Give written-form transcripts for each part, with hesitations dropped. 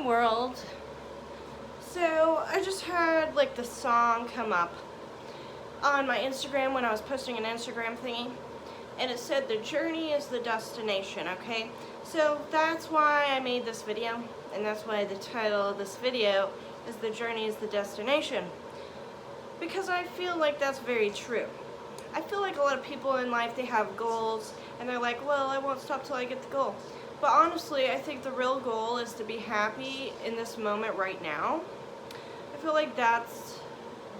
world. So I just had like the song come up on my Instagram when I was posting an Instagram thingy, and it said the journey is the destination. Okay, so that's why I made this video, and that's why the title of this video is the journey is the destination, because I feel like that's very true. I feel like a lot of people in life, they have goals and they're like, well, I won't stop till I get the goal. But honestly, I think the real goal is to be happy in this moment right now. I feel like that's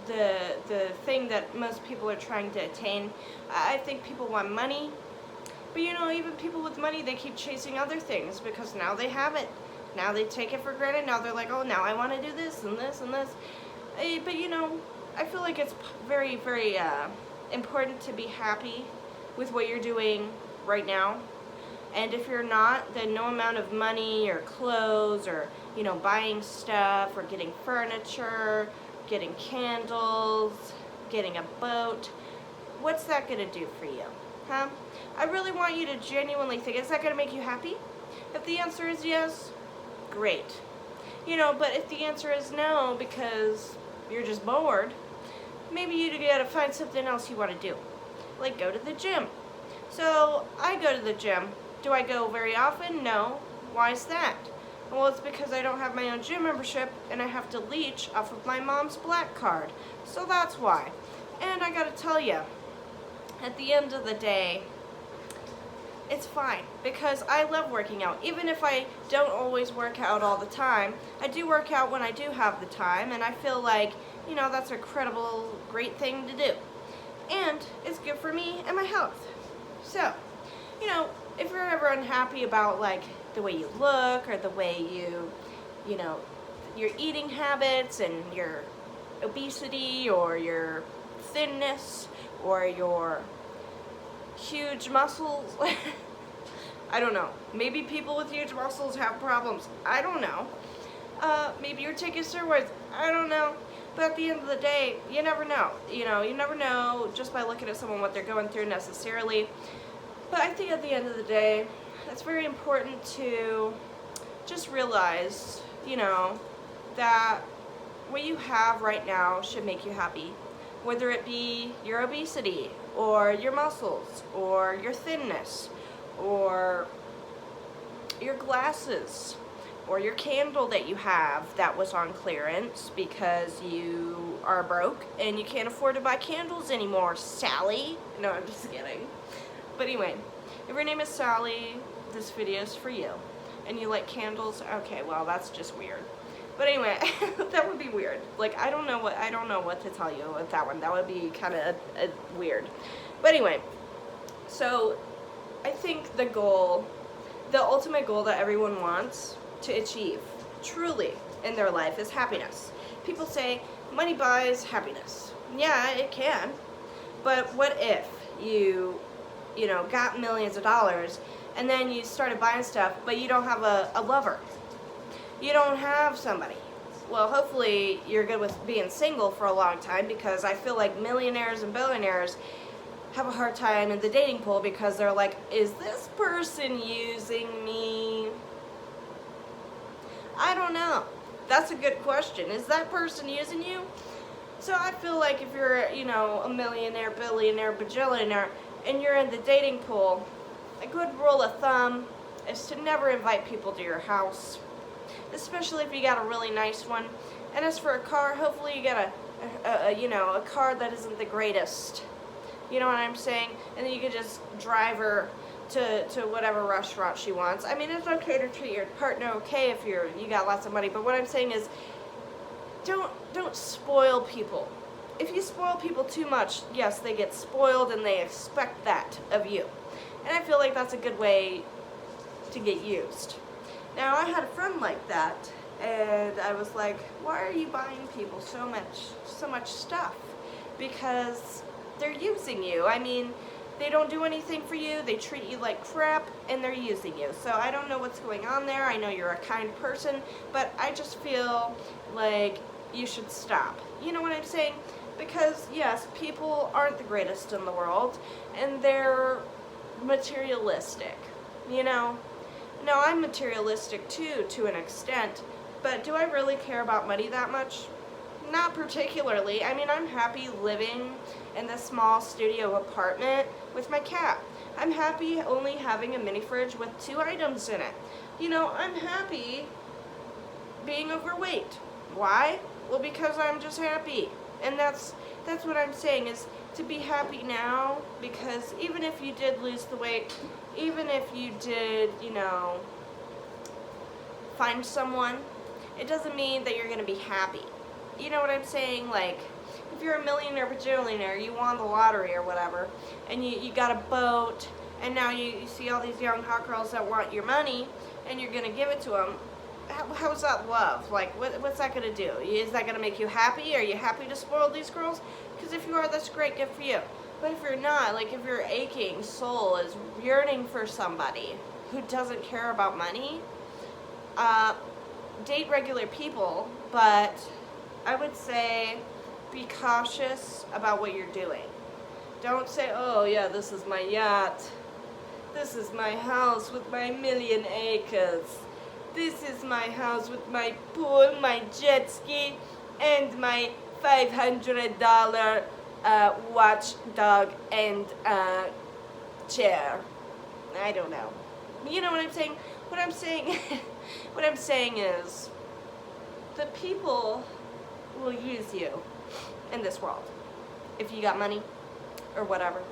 the thing that most people are trying to attain. I think people want money, but you know, even people with money, they keep chasing other things because now they have it. Now they take it for granted. Now they're like, oh, now I want to do this and this and this. But you know, I feel like it's very, very important to be happy with what you're doing right now. And if you're not, then no amount of money or clothes or, you know, buying stuff or getting furniture, getting candles, getting a boat, what's that going to do for you? Huh? I really want you to genuinely think, is that going to make you happy? If the answer is yes, great. You know, but if the answer is no because you're just bored, maybe you gotta find something else you want to do. Like go to the gym. So I go to the gym. Do I go very often? No. Why is that? Well, it's because I don't have my own gym membership and I have to leech off of my mom's black card. So that's why. And I gotta tell you, at the end of the day, it's fine because I love working out. Even if I don't always work out all the time, I do work out when I do have the time, and I feel like, you know, that's an incredible, great thing to do. And it's good for me and my health. So, you know, if you're ever unhappy about like the way you look or the way you know, your eating habits and your obesity or your thinness or your huge muscles, I don't know. Maybe people with huge muscles have problems. I don't know. Maybe you're taking steroids. I don't know. But at the end of the day, you never know. You know, you never know just by looking at someone what they're going through necessarily. But I think at the end of the day, it's very important to just realize, you know, that what you have right now should make you happy. Whether it be your obesity, or your muscles, or your thinness, or your glasses, or your candle that you have that was on clearance because you are broke and you can't afford to buy candles anymore, Sally. No, I'm just kidding. But anyway, if your name is Sally, this video is for you. And you like candles? Okay, well, that's just weird. But anyway, that would be weird. Like, I don't know what to tell you with that one. That would be kind of weird. But anyway, so I think the ultimate goal that everyone wants to achieve, truly, in their life is happiness. People say money buys happiness. Yeah, it can. But what if you know, got millions of dollars and then you started buying stuff, but you don't have a lover? You don't have somebody. Well, hopefully you're good with being single for a long time, because I feel like millionaires and billionaires have a hard time in the dating pool because they're like, is this person using me? I don't know. That's a good question. Is that person using you? So I feel like if you're, you know, a millionaire, billionaire, bajillionaire, and you're in the dating pool, a good rule of thumb is to never invite people to your house, especially if you got a really nice one. And as for a car, hopefully you get a car that isn't the greatest. You know what I'm saying? And then you can just drive her to whatever restaurant she wants. I mean, it's okay to treat your partner okay if you got lots of money, but what I'm saying is don't spoil people. If you spoil people too much, yes, they get spoiled and they expect that of you. And I feel like that's a good way to get used. Now, I had a friend like that, and I was like, why are you buying people so much stuff? Because they're using you. I mean, they don't do anything for you, they treat you like crap, and they're using you. So I don't know what's going on there. I know you're a kind person, but I just feel like you should stop. You know what I'm saying? Because, yes, people aren't the greatest in the world, and they're materialistic, you know? Now, I'm materialistic too, to an extent, But do I really care about money that much? Not particularly. I mean, I'm happy living in this small studio apartment with my cat. I'm happy only having a mini fridge with 2 items in it. You know, I'm happy being overweight. Why? Well, because I'm just happy. And that's what I'm saying, is to be happy now, because even if you did lose the weight, even if you did, you know, find someone, it doesn't mean that you're going to be happy. You know what I'm saying? Like, if you're a millionaire, bajillionaire, you won the lottery or whatever, and you got a boat, and now you see all these young hot girls that want your money, and you're going to give it to them, how's that love? Like, what's that going to do? Is that going to make you happy? Are you happy to spoil these girls? Because if you are, that's great, good for you. But if you're not, like, if your aching soul is yearning for somebody who doesn't care about money, date regular people, but I would say be cautious about what you're doing. Don't say, oh yeah, this is my yacht. This is my house with my 1,000,000 acres. This is my house with my pool, my jet ski, and my $500 watchdog and chair. I don't know. You know what I'm saying? What I'm saying is, the people will use you in this world if you got money or whatever,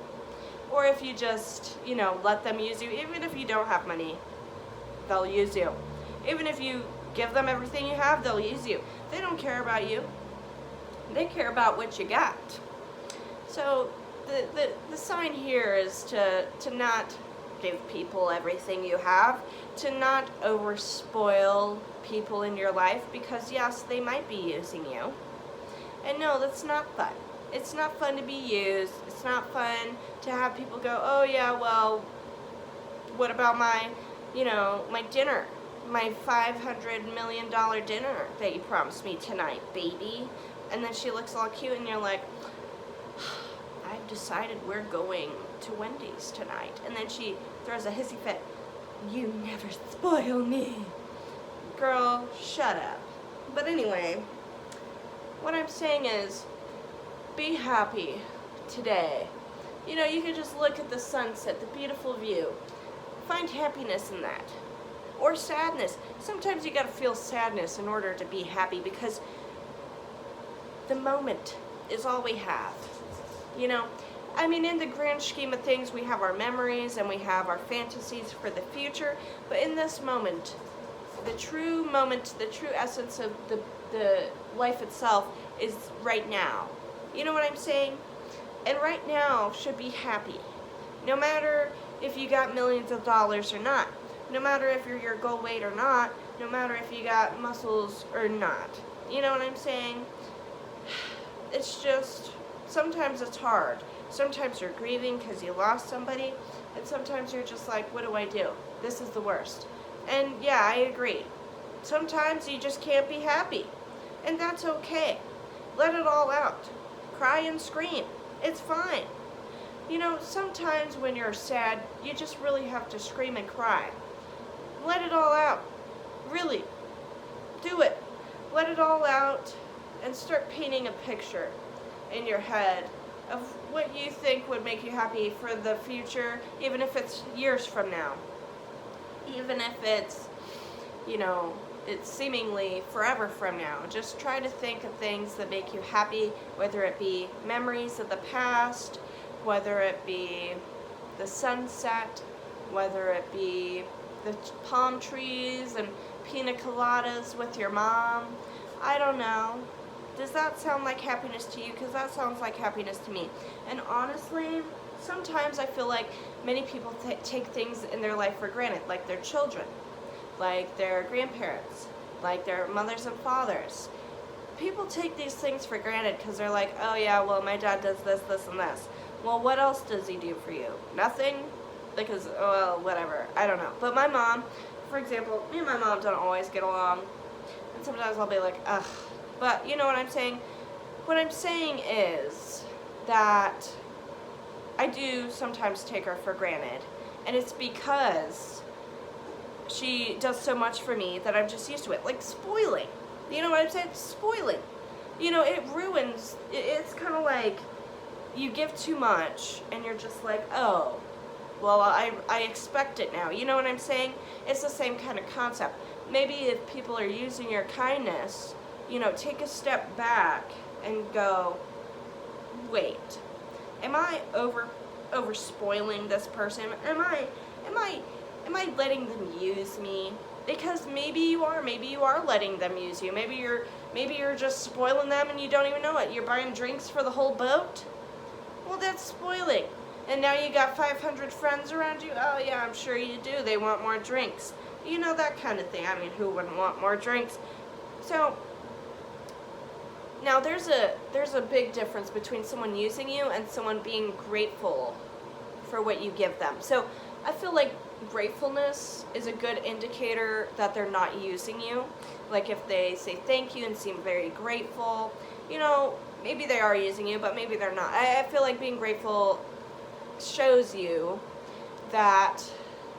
or if you just, you know, let them use you. Even if you don't have money, they'll use you. Even if you give them everything you have, they'll use you. They don't care about you. They care about what you got. So the sign here is to not give people everything you have, to not overspoil people in your life, because yes, they might be using you. And no, that's not fun. It's not fun to be used. It's not fun to have people go, oh yeah, well, what about my, you know, my dinner? My $500 million dinner that you promised me tonight, baby. And then she looks all cute and you're like, I've decided we're going to Wendy's tonight. And then she throws a hissy fit. You never spoil me. Girl, shut up. But anyway, what I'm saying is, be happy today. You know, you can just look at the sunset, the beautiful view. Find happiness in that. Or sadness. Sometimes you gotta feel sadness in order to be happy, because the moment is all we have. You know, I mean, in the grand scheme of things, we have our memories and we have our fantasies for the future, but in this moment, the true essence of the life itself is right now. You know what I'm saying? And right now should be happy. No matter if you got millions of dollars or not. No matter if you're your goal weight or not. No matter if you got muscles or not. You know what I'm saying? It's just, sometimes it's hard. Sometimes you're grieving because you lost somebody. And sometimes you're just like, what do I do? This is the worst. And yeah, I agree. Sometimes you just can't be happy. And that's okay. Let it all out. Cry and scream. It's fine. You know, sometimes when you're sad, you just really have to scream and cry. Let it all out. Really. Do it. Let it all out and start painting a picture in your head of what you think would make you happy for the future, even if it's years from now. Even if it's, you know, it's seemingly forever from now. Just try to think of things that make you happy, whether it be memories of the past, whether it be the sunset, whether it be the palm trees and pina coladas with your mom. I don't know. Does that sound like happiness to you? Because that sounds like happiness to me. And honestly, sometimes I feel like many people take things in their life for granted, like their children, like their grandparents, like their mothers and fathers. People take these things for granted because they're like, oh yeah, well, my dad does this, this, and this. Well, what else does he do for you? Nothing? Because, well, whatever. I don't know. But my mom, for example, me and my mom don't always get along. And sometimes I'll be like, ugh. But you know what I'm saying? What I'm saying is that I do sometimes take her for granted. And it's because she does so much for me that I'm just used to it. Like spoiling. You know what I'm saying? Spoiling. You know, it ruins, it's kind of like you give too much and you're just like, oh, well, I expect it now. You know what I'm saying? It's the same kind of concept. Maybe if people are using your kindness, you know, take a step back and go, wait, am I over spoiling this person? Am I letting them use me? Because maybe you are letting them use you. Maybe you're just spoiling them and you don't even know it. You're buying drinks for the whole boat? Well, that's spoiling. And now you got 500 friends around you? Oh yeah, I'm sure you do. They want more drinks. You know, that kind of thing. I mean, who wouldn't want more drinks? So, now there's a big difference between someone using you and someone being grateful for what you give them. So, I feel like gratefulness is a good indicator that they're not using you. Like if they say thank you and seem very grateful, you know, maybe they are using you, but maybe they're not. I feel like being grateful shows you that,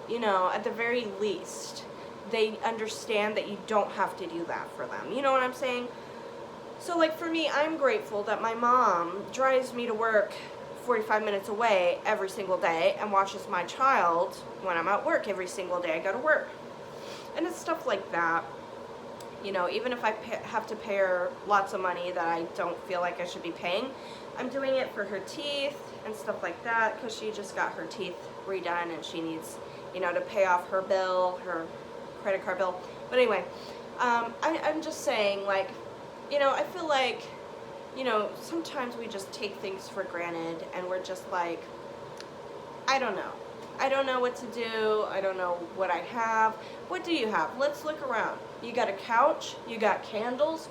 you know, at the very least, they understand that you don't have to do that for them. You know what I'm saying? So like for me, I'm grateful that my mom drives me to work 45 minutes away every single day and watches my child when I'm at work every single day I go to work. And it's stuff like that. You know, even if I have to pay her lots of money that I don't feel like I should be paying, I'm doing it for her teeth and stuff like that because she just got her teeth redone and she needs, you know, to pay off her bill, her credit card bill. But anyway, I'm just saying, like, you know, I feel like, you know, sometimes we just take things for granted and we're just like, I don't know. I don't know what to do. I don't know what I have. What do you have? Let's look around. You got a couch. You got candles.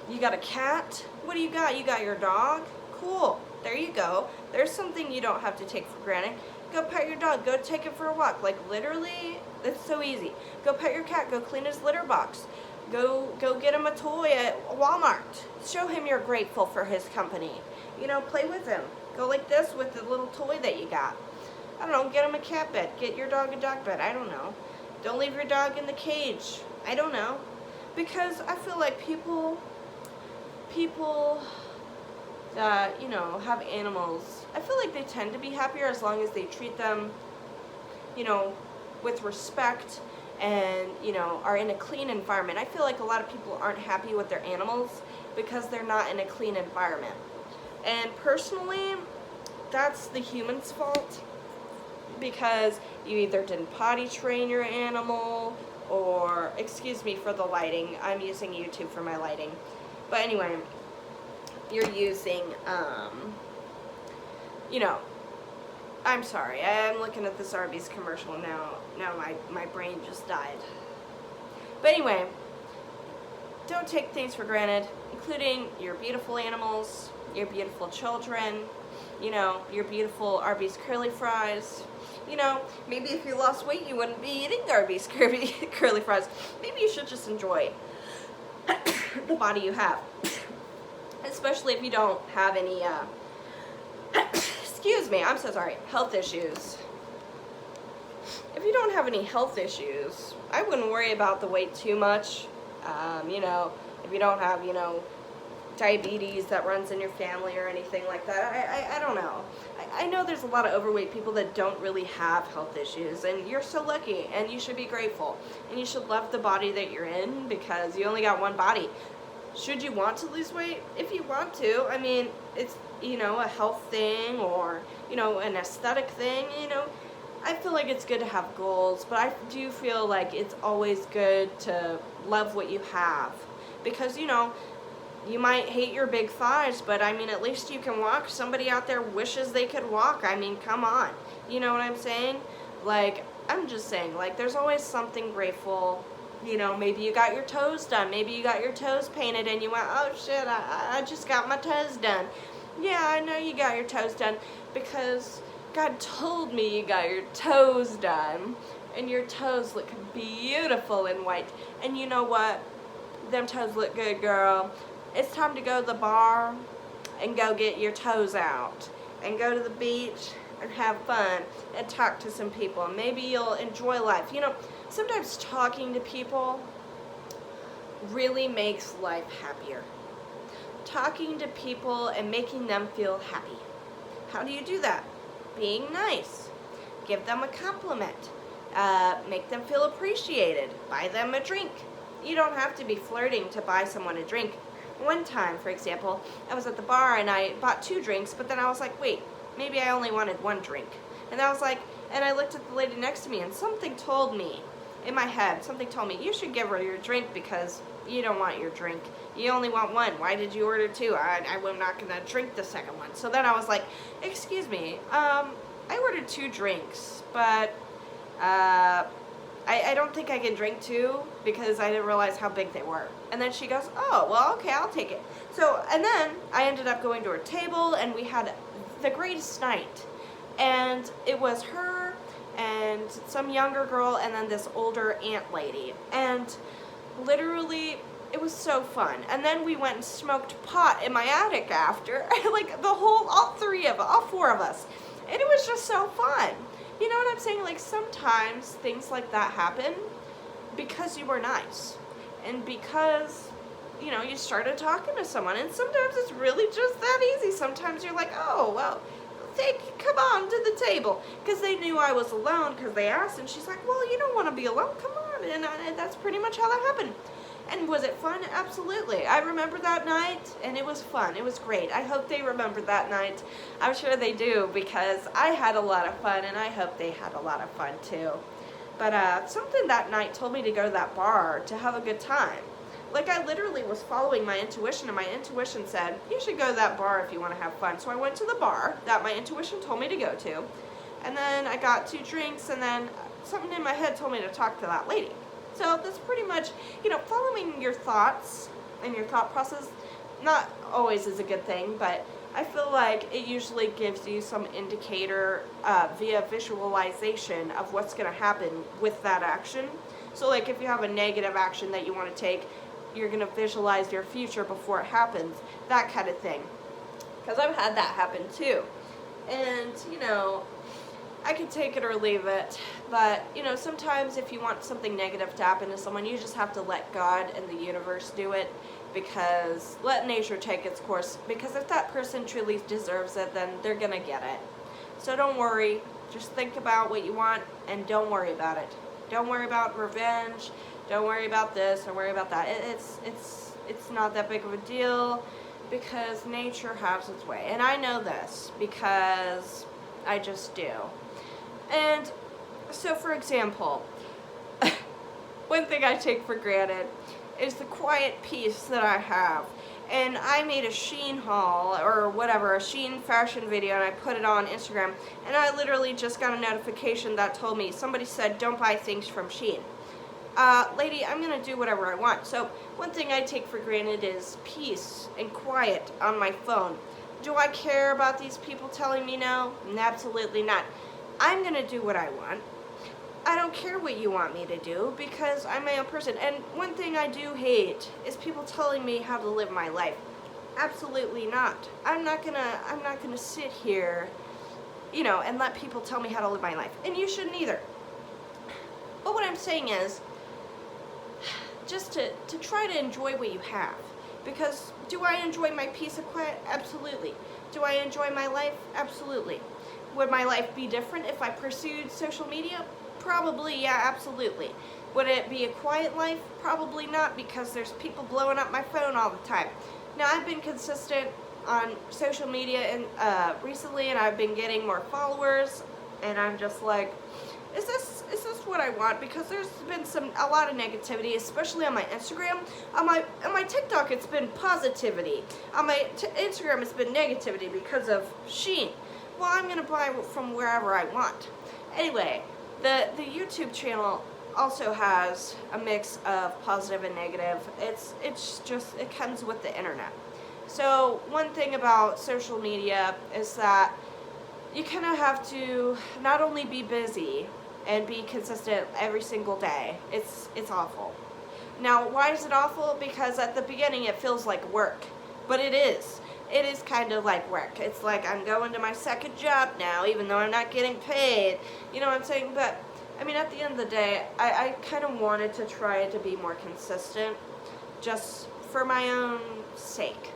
You got a cat. What do you got? You got your dog? Cool. There you go. There's something you don't have to take for granted. Go pet your dog. Go take it for a walk. Like literally, it's so easy. Go pet your cat. Go clean his litter box. Go get him a toy at Walmart. Show him you're grateful for his company. You know, play with him. Go like this with the little toy that you got. I don't know, get him a cat bed. Get your dog a dog bed. I don't know. Don't leave your dog in the cage. I don't know. Because I feel like people that, you know, have animals, I feel like they tend to be happier as long as they treat them, you know, with respect and, you know, are in a clean environment. I feel like a lot of people aren't happy with their animals because they're not in a clean environment. And personally, that's the human's fault because you either didn't potty train your animal or, excuse me for the lighting, I'm using YouTube for my lighting. But anyway, you're using, you know, I'm sorry, I'm looking at this Arby's commercial now. Now my brain just died. But anyway, don't take things for granted, including your beautiful animals, your beautiful children, you know, your beautiful Arby's curly fries. You know, maybe if you lost weight, you wouldn't be eating Arby's curly fries. Maybe you should just enjoy the body you have. Especially if you don't have any, excuse me, I'm so sorry, health issues. If you don't have any health issues, I wouldn't worry about the weight too much. You know, if you don't have, you know, diabetes that runs in your family or anything like that. I don't know. I know there's a lot of overweight people that don't really have health issues, and you're so lucky, and you should be grateful. And you should love the body that you're in because you only got one body. Should you want to lose weight? If you want to, I mean, it's, you know, a health thing or, you know, an aesthetic thing, you know. I feel like it's good to have goals, but I do feel like it's always good to love what you have. Because, you know, you might hate your big thighs, but I mean, at least you can walk. Somebody out there wishes they could walk. I mean, come on. You know what I'm saying? Like, I'm just saying, like, there's always something grateful. You know, maybe you got your toes done. Maybe you got your toes painted and you went, oh shit, I just got my toes done. Yeah, I know you got your toes done because God told me you got your toes done. And your toes look beautiful and white. And you know what? Them toes look good, girl. It's time to go to the bar and go get your toes out. And go to the beach and have fun and talk to some people. Maybe you'll enjoy life. You know, sometimes talking to people really makes life happier. Talking to people and making them feel happy. How do you do that? Being nice. Give them a compliment. Make them feel appreciated. Buy them a drink. You don't have to be flirting to buy someone a drink. One time, for example, I was at the bar and I bought 2 drinks, but then I was like, wait, maybe I only wanted 1 drink. And I was like, and I looked at the lady next to me and something told me, in my head, something told me, you should give her your drink because you don't want your drink. You only want 1. Why did you order 2? I'm not going to drink the second one. So then I was like, excuse me, I ordered 2 drinks, but I don't think I can drink 2 because I didn't realize how big they were. And then she goes, oh, well, okay, I'll take it. So, and then I ended up going to her table and we had the greatest night. And it was her and some younger girl and then this older aunt lady. And literally, it was so fun. And then we went and smoked pot in my attic after. Like all 4 of us. And it was just so fun. You know what I'm saying? Like sometimes things like that happen because you were nice. And because, you know, you started talking to someone. And sometimes it's really just that easy. Sometimes you're like, oh, well, come on to the table. Because they knew I was alone because they asked. And she's like, well, you don't want to be alone. Come on. And that's pretty much how that happened. And was it fun? Absolutely. I remember that night, and it was fun. It was great. I hope they remember that night. I'm sure they do, because I had a lot of fun, and I hope they had a lot of fun, too. But something that night told me to go to that bar to have a good time. Like, I literally was following my intuition, and my intuition said, you should go to that bar if you want to have fun. So I went to the bar that my intuition told me to go to, and then I got 2 drinks, and then something in my head told me to talk to that lady. So that's pretty much, you know, following your thoughts and your thought process, not always is a good thing, but I feel like it usually gives you some indicator via visualization of what's going to happen with that action. So like if you have a negative action that you want to take, you're going to visualize your future before it happens, that kind of thing. Because I've had that happen too. And, you know, I could take it or leave it, but, you know, sometimes if you want something negative to happen to someone, you just have to let God and the universe do it, because let nature take its course, because if that person truly deserves it, then they're gonna get it. So don't worry, just think about what you want, and don't worry about it. Don't worry about revenge, don't worry about this, or worry about that. It's not that big of a deal, because nature has its way, and I know this, because I just do. And so, for example, one thing I take for granted is the quiet peace that I have. And I made a Shein haul, or whatever, a Shein fashion video, and I put it on Instagram. And I literally just got a notification that told me, somebody said, don't buy things from Shein. Lady, I'm going to do whatever I want. So, one thing I take for granted is peace and quiet on my phone. Do I care about these people telling me no? Absolutely not. I'm going to do what I want. I don't care what you want me to do because I'm my own person. And one thing I do hate is people telling me how to live my life. Absolutely not. I'm not gonna sit here, you know, and let people tell me how to live my life. And you shouldn't either. But what I'm saying is just to try to enjoy what you have. Because do I enjoy my peace of quiet? Absolutely. Do I enjoy my life? Absolutely. Would my life be different if I pursued social media? Probably, yeah, absolutely. Would it be a quiet life? Probably not, because there's people blowing up my phone all the time. Now, I've been consistent on social media and recently, and I've been getting more followers, and I'm just like, is this what I want? Because there's been a lot of negativity, especially on my Instagram. On my TikTok, it's been positivity. On my Instagram, it's been negativity because of Shein. Well, I'm gonna buy from wherever I want. Anyway, the YouTube channel also has a mix of positive and negative. It's just, it comes with the internet. So one thing about social media is that you kind of have to not only be busy and be consistent every single day. It's awful. Now, why is it awful? Because at the beginning it feels like work, but it is. It is kind of like work. It's like I'm going to my second job now, even though I'm not getting paid. You know what I'm saying? But I mean, at the end of the day, I kind of wanted to try to be more consistent just for my own sake.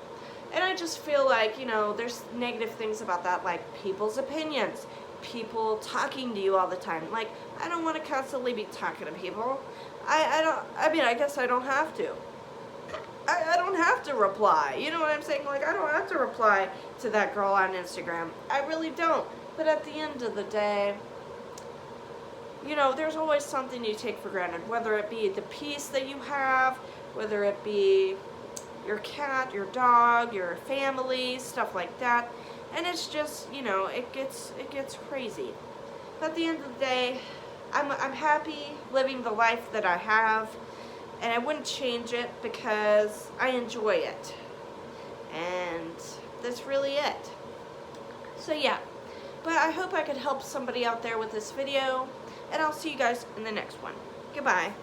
And I just feel like, you know, there's negative things about that, like people's opinions, people talking to you all the time. Like, I don't want to constantly be talking to people. I mean, I guess I don't have to. I don't have to reply. You know what I'm saying? Like, I don't have to reply to that girl on Instagram. I really don't. But at the end of the day, you know, there's always something you take for granted, whether it be the peace that you have, whether it be your cat, your dog, your family, stuff like that. And it's just, you know, it gets crazy. But at the end of the day, I'm happy living the life that I have, and I wouldn't change it because I enjoy it. And that's really it. So yeah, but I hope I could help somebody out there with this video, and I'll see you guys in the next one. Goodbye.